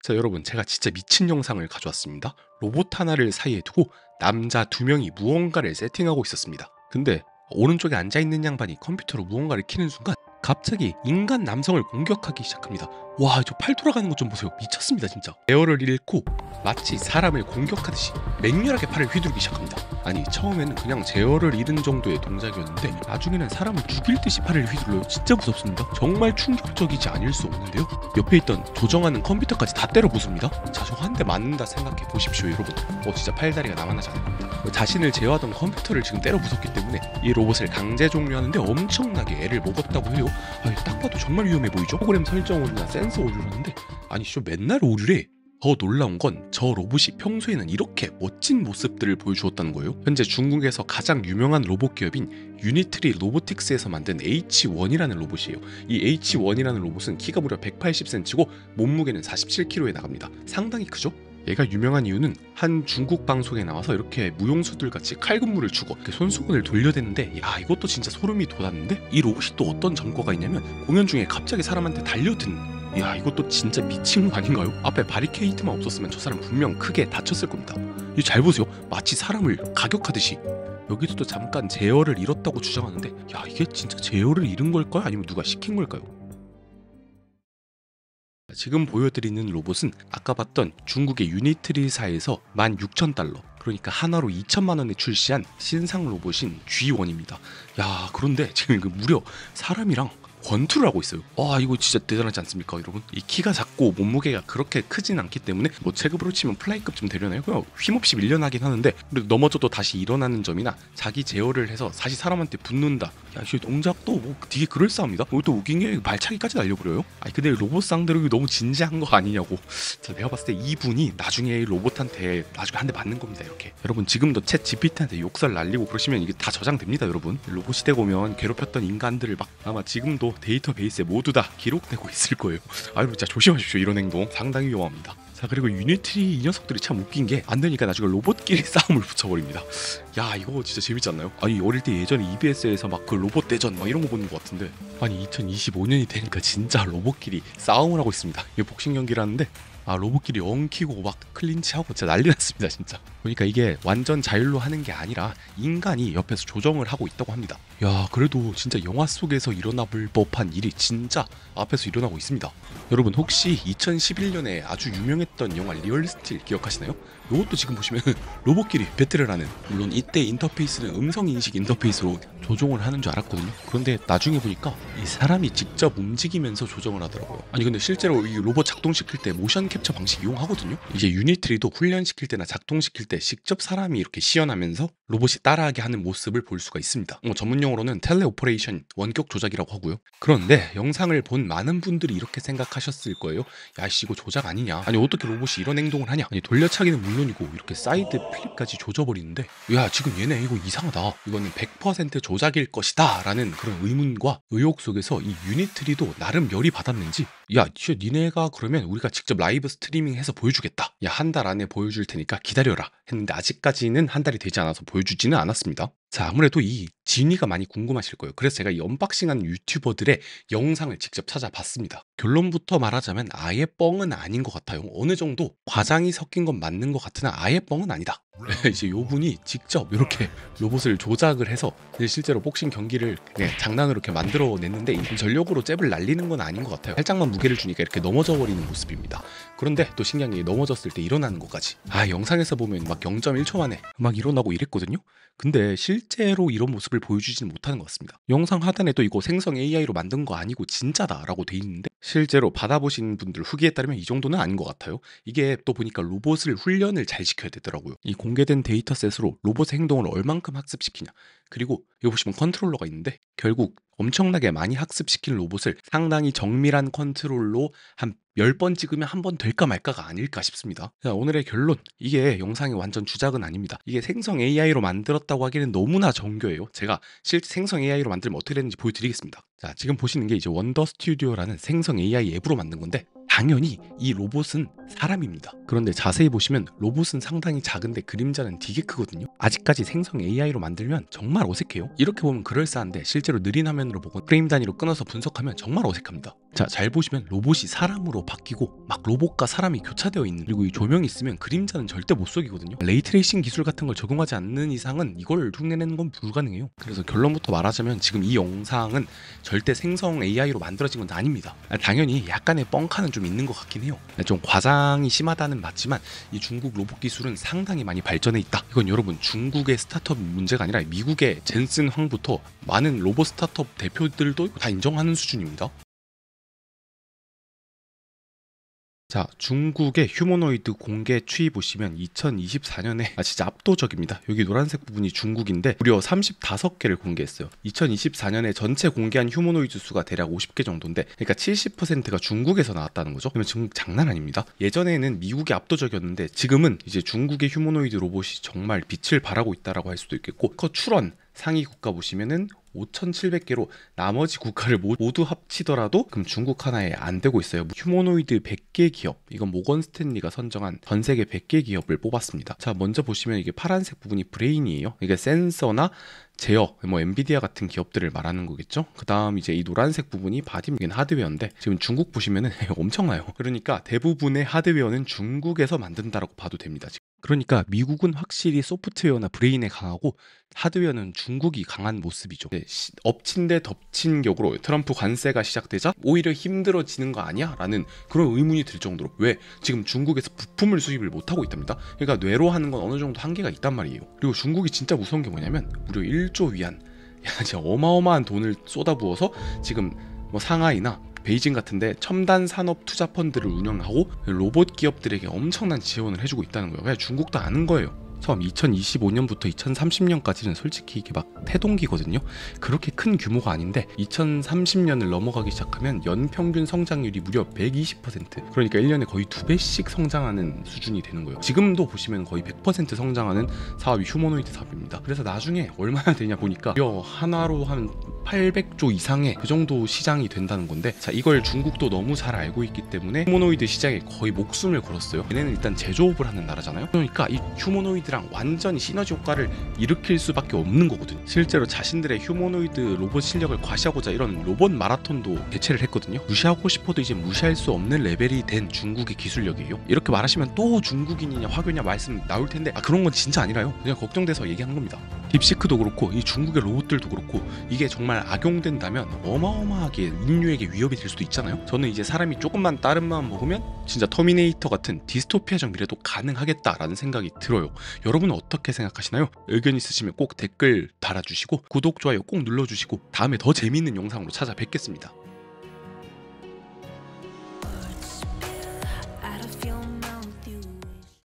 자, 여러분, 제가 진짜 미친 영상을 가져왔습니다. 로봇 하나를 사이에 두고 남자 두 명이 무언가를 세팅하고 있었습니다. 근데 오른쪽에 앉아있는 양반이 컴퓨터로 무언가를 키는 순간 갑자기 인간 남성을 공격하기 시작합니다. 와, 저 팔 돌아가는 것 좀 보세요. 미쳤습니다, 진짜. 에어를 잃고 마치 사람을 공격하듯이 맹렬하게 팔을 휘두르기 시작합니다. 아니, 처음에는 그냥 제어를 잃은 정도의 동작이었는데 나중에는 사람을 죽일 듯이 팔을 휘둘러요. 진짜 무섭습니다. 정말 충격적이지 않을 수 없는데요. 옆에 있던 조정하는 컴퓨터까지 다 때려 부숩니다. 자, 저 한 대 맞는다 생각해 보십시오, 여러분. 진짜 팔다리가 남아나지 않을 겁니다. 자신을 제어하던 컴퓨터를 지금 때려 부쉈기 때문에 이 로봇을 강제 종료하는데 엄청나게 애를 먹었다고 해요. 아니, 딱 봐도 정말 위험해 보이죠? 프로그램 설정 오류나 센서 오류라는데, 아니 저 맨날 오류래. 더 놀라운 건 저 로봇이 평소에는 이렇게 멋진 모습들을 보여주었다는 거예요. 현재 중국에서 가장 유명한 로봇 기업인 유니트리 로보틱스에서 만든 H1이라는 로봇이에요. 이 H1이라는 로봇은 키가 무려 180cm고 몸무게는 47kg에 나갑니다. 상당히 크죠? 얘가 유명한 이유는 한 중국 방송에 나와서 이렇게 무용수들 같이 칼군무를 주고 이렇게 손수건을 돌려대는데, 야, 이것도 진짜 소름이 돋았는데, 이 로봇이 또 어떤 전과가 있냐면 공연 중에 갑자기 사람한테 달려든, 야, 이것도 진짜 미친 거 아닌가요? 앞에 바리케이트만 없었으면 저 사람 분명 크게 다쳤을 겁니다. 이 잘 보세요. 마치 사람을 가격하듯이. 여기서도 잠깐 제어를 잃었다고 주장하는데, 야, 이게 진짜 제어를 잃은 걸까요? 아니면 누가 시킨 걸까요? 지금 보여드리는 로봇은 아까 봤던 중국의 유니트리사에서 16,000달러, 그러니까 한화로 2천만 원에 출시한 신상 로봇인 G1입니다. 야, 그런데 지금 무려 사람이랑 권투를 하고 있어요. 와, 이거 진짜 대단하지 않습니까, 여러분? 이 키가 작고 몸무게가 그렇게 크진 않기 때문에 뭐 체급으로 치면 플라이급 좀 되려나요? 그냥 힘없이 밀려나긴 하는데, 그래도 넘어져도 다시 일어나는 점이나 자기 제어를 해서 다시 사람한테 붙는다, 야, 이 동작도 뭐 되게 그럴싸합니다. 또 웃긴 게 발차기까지 날려버려요. 아니, 근데 로봇 상대로 너무 진지한 거 아니냐고. 자, 내가 봤을 때 이분이 나중에 로봇한테 나중에 한 대 맞는 겁니다, 이렇게. 여러분, 지금도 챗 GPT한테 욕설 날리고 그러시면 이게 다 저장됩니다, 여러분. 로봇 시대 보면 괴롭혔던 인간들을 막 아마 지금도 데이터베이스에 모두 다 기록되고 있을 거예요. 아유, 진짜 조심하십시오. 이런 행동 상당히 위험합니다. 자, 그리고 유니트리 이 녀석들이 참 웃긴 게, 안 되니까 나중에 로봇끼리 싸움을 붙여버립니다. 야, 이거 진짜 재밌지 않나요? 아니, 어릴 때 예전에 EBS에서 막 그 로봇 대전 막 이런 거 보는 것 같은데, 아니 2025년이 되니까 진짜 로봇끼리 싸움을 하고 있습니다. 이게 복싱 경기라는데, 아, 로봇끼리 엉키고 막 클린치하고 진짜 난리 났습니다, 진짜. 그러니까 이게 완전 자율로 하는 게 아니라 인간이 옆에서 조정을 하고 있다고 합니다. 야, 그래도 진짜 영화 속에서 일어나 볼 법한 일이 진짜 앞에서 일어나고 있습니다. 여러분, 혹시 2011년에 아주 유명했던 영화 리얼스틸 기억하시나요? 이것도 지금 보시면 로봇끼리 배틀을 하는, 물론 이때 인터페이스는 음성인식 인터페이스로 조종을 하는 줄 알았거든요. 그런데 나중에 보니까 이 사람이 직접 움직이면서 조정을 하더라고요. 아니, 근데 실제로 이 로봇 작동시킬 때 모션 캡처 방식 이용하거든요. 이제 유니트리도 훈련시킬 때나 작동시킬 때 직접 사람이 이렇게 시연하면서 로봇이 따라하게 하는 모습을 볼 수가 있습니다. 전문 용어로는 텔레오퍼레이션, 원격 조작이라고 하고요. 그런데 영상을 본 많은 분들이 이렇게 생각하셨을 거예요. 야씨, 이거 조작 아니냐? 아니, 어떻게 로봇이 이런 행동을 하냐? 아니, 돌려차기는 물론이고 이렇게 사이드 플립까지 조져버리는데, 야, 지금 얘네 이거 이상하다, 이거는 100% 조작일 것이다 라는 그런 의문과 의혹 속에서 이 유니트리도 나름 열이 받았는지, 야, 니네가 그러면 우리가 직접 라이브 스트리밍 해서 보여주겠다, 야, 한 달 안에 보여줄 테니까 기다려라 했는데, 아직까지는 한 달이 되지 않아서 보여주지는 않았습니다. 자, 아무래도 이 진위가 많이 궁금하실 거예요. 그래서 제가 이 언박싱하는 유튜버들의 영상을 직접 찾아봤습니다. 결론부터 말하자면 아예 뻥은 아닌 것 같아요. 어느 정도 과장이 섞인 건 맞는 것 같으나 아예 뻥은 아니다. 이제 요 분이 직접 이렇게 로봇을 조작을 해서 실제로 복싱 경기를 그냥 장난으로 이렇게 만들어냈는데, 전력으로 잽을 날리는 건 아닌 것 같아요. 살짝만 무게를 주니까 이렇게 넘어져 버리는 모습입니다. 그런데 또 신기한 게, 넘어졌을 때 일어나는 것까지, 아, 영상에서 보면 막 0.1초 만에 막 일어나고 이랬거든요. 근데 실제로 이런 모습을 보여주지는 못하는 것 같습니다. 영상 하단에 또 이거 생성 AI로 만든 거 아니고 진짜다라고 돼 있는데, 실제로 받아보신 분들 후기에 따르면 이 정도는 아닌 것 같아요. 이게 또 보니까 로봇을 훈련을 잘 시켜야 되더라고요. 이 공개된 데이터셋으로 로봇의 행동을 얼만큼 학습시키냐, 그리고 여기 보시면 컨트롤러가 있는데, 결국 엄청나게 많이 학습시킨 로봇을 상당히 정밀한 컨트롤로 한 10번 찍으면 한 번 될까 말까가 아닐까 싶습니다. 자, 오늘의 결론, 이게 영상이 완전 주작은 아닙니다. 이게 생성 AI로 만들었다고 하기는 너무나 정교해요. 제가 실제 생성 AI로 만들면 어떻게 되는지 보여드리겠습니다. 자, 지금 보시는 게 이제 원더 스튜디오라는 생성 AI 앱으로 만든 건데, 당연히 이 로봇은 사람입니다. 그런데 자세히 보시면 로봇은 상당히 작은데 그림자는 되게 크거든요. 아직까지 생성 AI로 만들면 정말 어색해요. 이렇게 보면 그럴싸한데 실제로 느린 화면으로 보고 프레임 단위로 끊어서 분석하면 정말 어색합니다. 자, 잘 보시면 로봇이 사람으로 바뀌고 막 로봇과 사람이 교차되어 있는, 그리고 이 조명이 있으면 그림자는 절대 못 속이거든요. 레이트레이싱 기술 같은 걸 적용하지 않는 이상은 이걸 흉내내는 건 불가능해요. 그래서 결론부터 말하자면 지금 이 영상은 절대 생성 AI로 만들어진 건 아닙니다. 당연히 약간의 뻥카는 좀 있는 것 같긴 해요. 좀 과장이 심하다는 맞지만 이 중국 로봇 기술은 상당히 많이 발전해 있다. 이건 여러분 중국의 스타트업 문제가 아니라 미국의 젠슨 황부터 많은 로봇 스타트업 대표들도 다 인정하는 수준입니다. 자, 중국의 휴머노이드 공개 추이 보시면 2024년에 진짜 압도적입니다. 여기 노란색 부분이 중국인데 무려 35개를 공개했어요. 2024년에 전체 공개한 휴머노이드 수가 대략 50개 정도인데, 그러니까 70%가 중국에서 나왔다는 거죠. 그러면 중국 장난 아닙니다. 예전에는 미국이 압도적이었는데 지금은 이제 중국의 휴머노이드 로봇이 정말 빛을 발하고 있다라고 할 수도 있겠고, 출원 상위 국가 보시면은 5,700개로 나머지 국가를 모두 합치더라도 그럼 중국 하나에 안 되고 있어요. 휴머노이드 100개 기업, 이건 모건 스탠리가 선정한 전 세계 100개 기업을 뽑았습니다. 자, 먼저 보시면 이게 파란색 부분이 브레인이에요. 이게 센서나 제어, 엔비디아 같은 기업들을 말하는 거겠죠. 그 다음 이제 이 노란색 부분이 바디는 하드웨어인데 지금 중국 보시면은 엄청나요. 그러니까 대부분의 하드웨어는 중국에서 만든다라고 봐도 됩니다. 그러니까 미국은 확실히 소프트웨어나 브레인에 강하고 하드웨어는 중국이 강한 모습이죠. 엎친 데 덮친 격으로 트럼프 관세가 시작되자 오히려 힘들어지는 거 아니야? 라는 그런 의문이 들 정도로, 왜? 지금 중국에서 부품을 수입을 못하고 있답니다. 그러니까 뇌로 하는 건 어느 정도 한계가 있단 말이에요. 그리고 중국이 진짜 무서운 게 뭐냐면 무려 1조 위안, 진짜 어마어마한 돈을 쏟아부어서 지금 상하이나 베이징 같은데 첨단 산업 투자 펀드를 운영하고 로봇 기업들에게 엄청난 지원을 해주고 있다는 거예요. 그냥 중국도 아는 거예요. 처음 2025년부터 2030년까지는 솔직히 이게 막 태동기거든요. 그렇게 큰 규모가 아닌데 2030년을 넘어가기 시작하면 연평균 성장률이 무려 120%, 그러니까 1년에 거의 2배씩 성장하는 수준이 되는 거예요. 지금도 보시면 거의 100% 성장하는 사업이 휴머노이드 사업입니다. 그래서 나중에 얼마나 되냐 보니까 하나로 한 800조 이상의 그 정도 시장이 된다는 건데, 자, 이걸 중국도 너무 잘 알고 있기 때문에 휴머노이드 시장에 거의 목숨을 걸었어요. 얘네는 일단 제조업을 하는 나라잖아요. 그러니까 이 휴머노이드랑 완전히 시너지 효과를 일으킬 수밖에 없는 거거든요. 실제로 자신들의 휴머노이드 로봇 실력을 과시하고자 이런 로봇 마라톤도 개최를 했거든요. 무시하고 싶어도 이제 무시할 수 없는 레벨이 된 중국의 기술력이에요. 이렇게 말하시면 또 중국인이냐 화교냐 말씀 나올 텐데, 그런 건 진짜 아니라요. 그냥 걱정돼서 얘기한 겁니다. 딥시크도 그렇고 이 중국의 로봇들도 그렇고 이게 정말 악용된다면 어마어마하게 인류에게 위협이 될 수도 있잖아요. 저는 이제 사람이 조금만 다른 마음 먹으면 진짜 터미네이터 같은 디스토피아적 미래도 가능하겠다라는 생각이 들어요. 여러분은 어떻게 생각하시나요? 의견 있으시면 꼭 댓글 달아주시고 구독, 좋아요 꼭 눌러주시고 다음에 더 재미있는 영상으로 찾아뵙겠습니다.